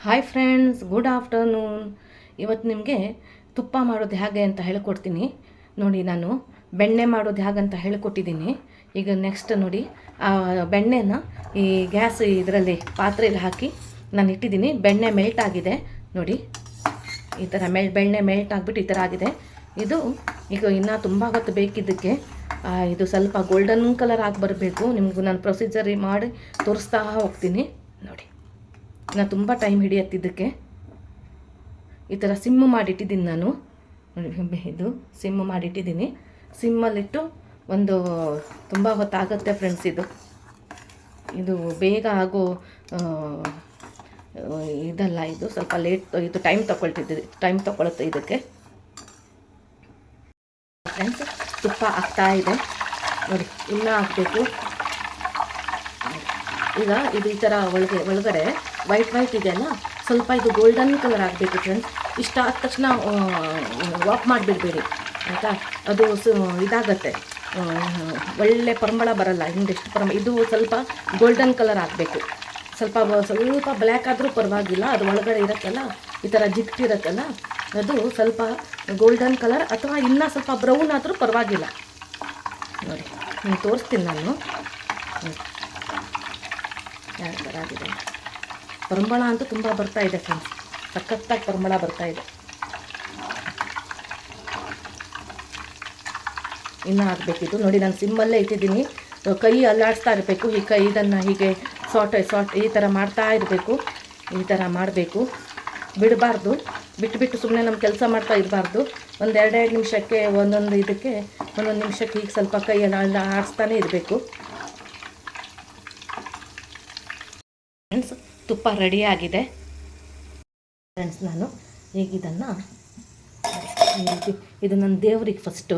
Hi friends, good afternoon. ಇವತ್ತು ನಿಮಗೆ ತುಪ್ಪ ಮಾಡೋದು ಹೇಗೆ ಅಂತ ಹೇಳಿಕೊಡ್ತೀನಿ ನೋಡಿ. ನಾನು ಬೆಣ್ಣೆ ಮಾಡೋದು ಹೇಗಂತ ಹೇಳಿಕೊಟ್ಟಿದ್ದೀನಿ. ಈಗ ನೆಕ್ಸ್ಟ್ ನೋಡಿ, ಆ ಬೆಣ್ಣೆನ ಈ ಗ್ಯಾಸ್ ಇದರಲ್ಲಿ ಪಾತ್ರೆಯಲ್ಲಿ ಹಾಕಿ ನಾನು ಇಟ್ಟಿದ್ದೀನಿ. ಬೆಣ್ಣೆ ಮೆಲ್ಟ್ ಆಗಿದೆ ನೋಡಿ. ಈ ಥರ ಬೆಣ್ಣೆ ಮೆಲ್ಟ್ ಆಗಿಬಿಟ್ಟು ಈ ಥರ ಆಗಿದೆ. ಇದು ಈಗ ಇನ್ನೂ ತುಂಬ ಹೊತ್ತು ಬೇಕಿದ್ದಕ್ಕೆ ಇದು ಸ್ವಲ್ಪ ಗೋಲ್ಡನ್ ಕಲರ್ ಆಗಿ ಬರಬೇಕು. ನಿಮಗೂ ನಾನು ಪ್ರೊಸೀಜರ್ ಮಾಡಿ ತೋರಿಸ್ತಾ ಹೋಗ್ತೀನಿ ನೋಡಿ. ನಾನು ತುಂಬ ಟೈಮ್ ಹಿಡಿಯತ್ತಿದ್ದಕ್ಕೆ ಈ ಥರ ಸಿಮ್ ಮಾಡಿಟ್ಟಿದ್ದೀನಿ ನಾನು. ಇದು ಸಿಮ್ ಮಾಡಿಟ್ಟಿದ್ದೀನಿ. ಸಿಮ್ಮಲ್ಲಿಟ್ಟು ಒಂದು ತುಂಬ ಹೊತ್ತಾಗುತ್ತೆ ಫ್ರೆಂಡ್ಸ್. ಇದು ಬೇಗ ಆಗೋ ಇದಲ್ಲ, ಇದು ಸ್ವಲ್ಪ ಲೇಟ್, ಇದು ಟೈಮ್ ತಗೊಳ್ಳುತ್ತೆ ಇದಕ್ಕೆ. ಫ್ರೆಂಡ್ಸ್, ತುಪ್ಪ ಆಗ್ತಾ ಇದೆ ನೋಡಿ, ಇನ್ನೂ ಹಾಕಬೇಕು. ಈಗ ಇದು ಈ ಥರ ಒಳಗಡೆ ವೈಟ್ ಇದೆಯಲ್ಲ, ಸ್ವಲ್ಪ ಇದು ಗೋಲ್ಡನ್ ಕಲರ್ ಆಗಬೇಕು ಫ್ರೆಂಡ್ಸ್. ಇಷ್ಟ ಆದ ತಕ್ಷಣ ವಾಪ್ ಮಾಡಿಬಿಡ್ಬೇಡಿ ಆಯಿತಾ. ಅದು ಇದಾಗತ್ತೆ, ಒಳ್ಳೆ ಪರಿಮಳ ಬರಲ್ಲ. ಹಿಂದೆಷ್ಟು ಇದು ಸ್ವಲ್ಪ ಗೋಲ್ಡನ್ ಕಲರ್ ಆಗಬೇಕು. ಸ್ವಲ್ಪ ಬ್ಲ್ಯಾಕ್ ಆದರೂ ಪರವಾಗಿಲ್ಲ. ಅದು ಒಳಗಡೆ ಇರುತ್ತಲ್ಲ, ಈ ಥರ ಜಿಟ್ಟಿರುತ್ತಲ್ಲ, ಅದು ಸ್ವಲ್ಪ ಗೋಲ್ಡನ್ ಕಲರ್ ಅಥವಾ ಇನ್ನೂ ಸ್ವಲ್ಪ ಬ್ರೌನ್ ಆದರೂ ಪರವಾಗಿಲ್ಲ ನೋಡಿ. ನಿಮ್ಗೆ ತೋರಿಸ್ತೀನಿ ನಾನು ಯಾವ ಥರ ಆಗಿದೆ. ಪರಿಮಳ ಅಂತೂ ತುಂಬ ಬರ್ತಾ ಇದೆ ಫ್ರೆಂಡ್ಸ್, ಸಖತ್ತಾಗಿ ಪರಿಮಳ ಬರ್ತಾ ಇದೆ. ಇನ್ನೂ ಆಗಬೇಕಿದು ನೋಡಿ. ನಾನು ಸಿಮ್ಮಲ್ಲೇ ಇಟ್ಟಿದ್ದೀನಿ. ಕೈ ಅಲ್ಲಾಡಿಸ್ತಾ ಇರಬೇಕು. ಇದನ್ನು ಹೀಗೆ ಸಾಟ್ ಈ ಥರ ಮಾಡ್ತಾ ಇರಬೇಕು. ಈ ಥರ ಮಾಡಬೇಕು, ಬಿಡಬಾರ್ದು. ಬಿಟ್ಟು ಸುಮ್ಮನೆ ನಮ್ಮ ಕೆಲಸ ಮಾಡ್ತಾ ಇರಬಾರ್ದು. ಒಂದು 2 ನಿಮಿಷಕ್ಕೆ ಒಂದೊಂದು ನಿಮಿಷಕ್ಕೆ ಹೀಗೆ ಸ್ವಲ್ಪ ಕೈಯನ್ನು ಆಡಿಸ್ತಾನೆ ಇರಬೇಕು. ಫ್ರೆಂಡ್ಸ್, ತುಪ್ಪ ರೆಡಿಯಾಗಿದೆ ಫ್ರೆಂಡ್ಸ್. ನಾನು ಈಗ ಇದನ್ನು ಇದು ನನ್ನ ದೇವ್ರಿಗೆ ಫಸ್ಟು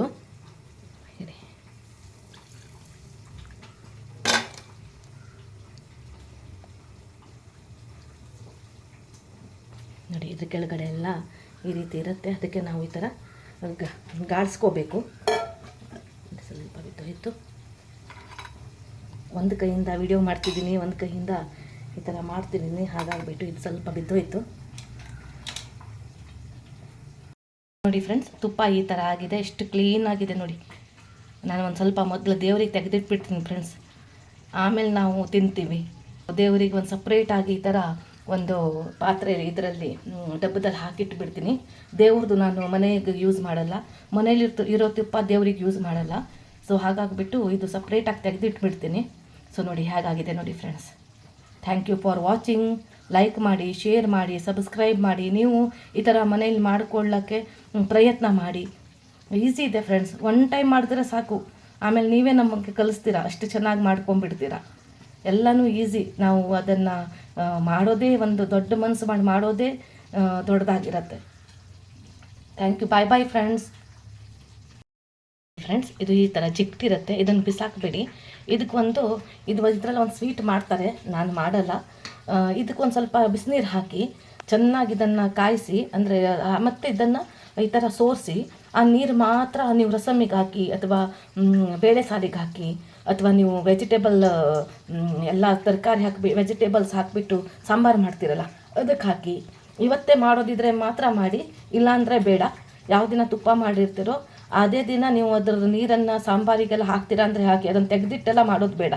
ನೋಡಿ. ಇದ್ರ ಕೆಳಗಡೆ ಎಲ್ಲ ಈ ರೀತಿ ಇರುತ್ತೆ. ಅದಕ್ಕೆ ನಾವು ಈ ಥರ ಗಾಳಿಸ್ಕೋಬೇಕು. ಸ್ವಲ್ಪ ಬಿದ್ದೋಯ್ತು. ಒಂದು ಕೈಯಿಂದ ವಿಡಿಯೋ ಮಾಡ್ತಿದ್ದೀನಿ, ಒಂದು ಕೈಯಿಂದ ಈ ಥರ ಮಾಡ್ತಿದ್ದೀನಿ. ಹಾಗಾಗಿಬಿಟ್ಟು ಇದು ಸ್ವಲ್ಪ ಬಿದ್ದೋಯ್ತು ನೋಡಿ. ಫ್ರೆಂಡ್ಸ್, ತುಪ್ಪ ಈ ಥರ ಆಗಿದೆ. ಎಷ್ಟು ಕ್ಲೀನ್ ಆಗಿದೆ ನೋಡಿ. ನಾನು ಒಂದು ಸ್ವಲ್ಪ ಮೊದಲು ದೇವ್ರಿಗೆ ತೆಗೆದಿಟ್ಬಿಡ್ತೀನಿ ಫ್ರೆಂಡ್ಸ್, ಆಮೇಲೆ ನಾವು ತಿಂತೀವಿ. ದೇವರಿಗೆ ಒಂದು ಸಪ್ರೇಟಾಗಿ ಈ ಥರ ಒಂದು ಪಾತ್ರೆ ಇದರಲ್ಲಿ ಡಬ್ಬದಲ್ಲಿ ಹಾಕಿಟ್ಬಿಡ್ತೀನಿ. ದೇವ್ರದ್ದು ನಾನು ಮನೆಗೆ ಯೂಸ್ ಮಾಡಲ್ಲ, ಮನೇಲಿ ಇರೋ ತುಪ್ಪ ದೇವ್ರಿಗೆ ಯೂಸ್ ಮಾಡಲ್ಲ. ಸೊ ಹಾಗಾಗಿಬಿಟ್ಟು ಇದು ಸಪ್ರೇಟಾಗಿ ತೆಗೆದಿಟ್ಬಿಡ್ತೀನಿ. ಸೊ ನೋಡಿ ಹೇಗಾಗಿದೆ ನೋಡಿ friends. Thank you for watching. Like ಮಾಡಿ, ಶೇರ್ ಮಾಡಿ, ಸಬ್ಸ್ಕ್ರೈಬ್ ಮಾಡಿ. ನೀವು ಈ ಥರ ಮನೇಲಿ ಮಾಡ್ಕೊಳ್ಳೋಕ್ಕೆ ಪ್ರಯತ್ನ ಮಾಡಿ. ಈಸಿ ಇದೆ ಫ್ರೆಂಡ್ಸ್. ಒನ್ ಟೈಮ್ ಮಾಡಿದ್ರೆ ಸಾಕು, ಆಮೇಲೆ ನೀವೇ ನಮಗೆ ಕಲಿಸ್ತೀರಾ. ಅಷ್ಟು ಚೆನ್ನಾಗಿ ಮಾಡ್ಕೊಂಬಿಡ್ತೀರಾ. ಎಲ್ಲನೂ ಈಸಿ. ನಾವು ಅದನ್ನು ಮಾಡೋದೇ ಒಂದು ದೊಡ್ಡ ಮನಸ್ಸು ಮಾಡೋದೇ ದೊಡ್ಡದಾಗಿರುತ್ತೆ. Thank you. Boyfriends. ಇದು ಈ ಥರ ಜಿಟ್ಟಿರುತ್ತೆ. ಇದನ್ನು ಬಿಸಾಕಬೇಡಿ. ಇದಕ್ಕೊಂದು ಇದರಲ್ಲಿ ಒಂದು ಸ್ವೀಟ್ ಮಾಡ್ತಾರೆ, ನಾನು ಮಾಡಲ್ಲ. ಇದಕ್ಕೊಂದು ಸ್ವಲ್ಪ ಬಿಸಿನೀರು ಹಾಕಿ ಚೆನ್ನಾಗಿ ಇದನ್ನು ಕಾಯಿಸಿ, ಅಂದರೆ ಮತ್ತು ಇದನ್ನು ಈ ಥರ ಸೋರಿಸಿ, ಆ ನೀರು ಮಾತ್ರ ನೀವು ರಸಮ್ಮಿಗೆ ಹಾಕಿ ಅಥವಾ ಬೇಳೆ ಸಾರಿಗೆ ಹಾಕಿ, ಅಥವಾ ನೀವು ವೆಜಿಟೇಬಲ್ ಎಲ್ಲ ತರಕಾರಿ ವೆಜಿಟೇಬಲ್ಸ್ ಹಾಕಿಬಿಟ್ಟು ಸಾಂಬಾರು ಮಾಡ್ತೀರಲ್ಲ, ಅದಕ್ಕೆ ಹಾಕಿ. ಇವತ್ತೇ ಮಾಡೋದಿದ್ರೆ ಮಾತ್ರ ಮಾಡಿ, ಇಲ್ಲಾಂದರೆ ಬೇಡ. ಯಾವ ದಿನ ತುಪ್ಪ ಮಾಡಿರ್ತೀರೋ ಅದೇ ದಿನ ನೀವು ಅದರ ನೀರನ್ನು ಸಾಂಬಾರಿಗೆಲ್ಲ ಹಾಕ್ತೀರಾ ಅಂದರೆ ಹಾಕಿ. ಅದನ್ನು ತೆಗೆದಿಟ್ಟೆಲ್ಲ ಮಾಡೋದು ಬೇಡ.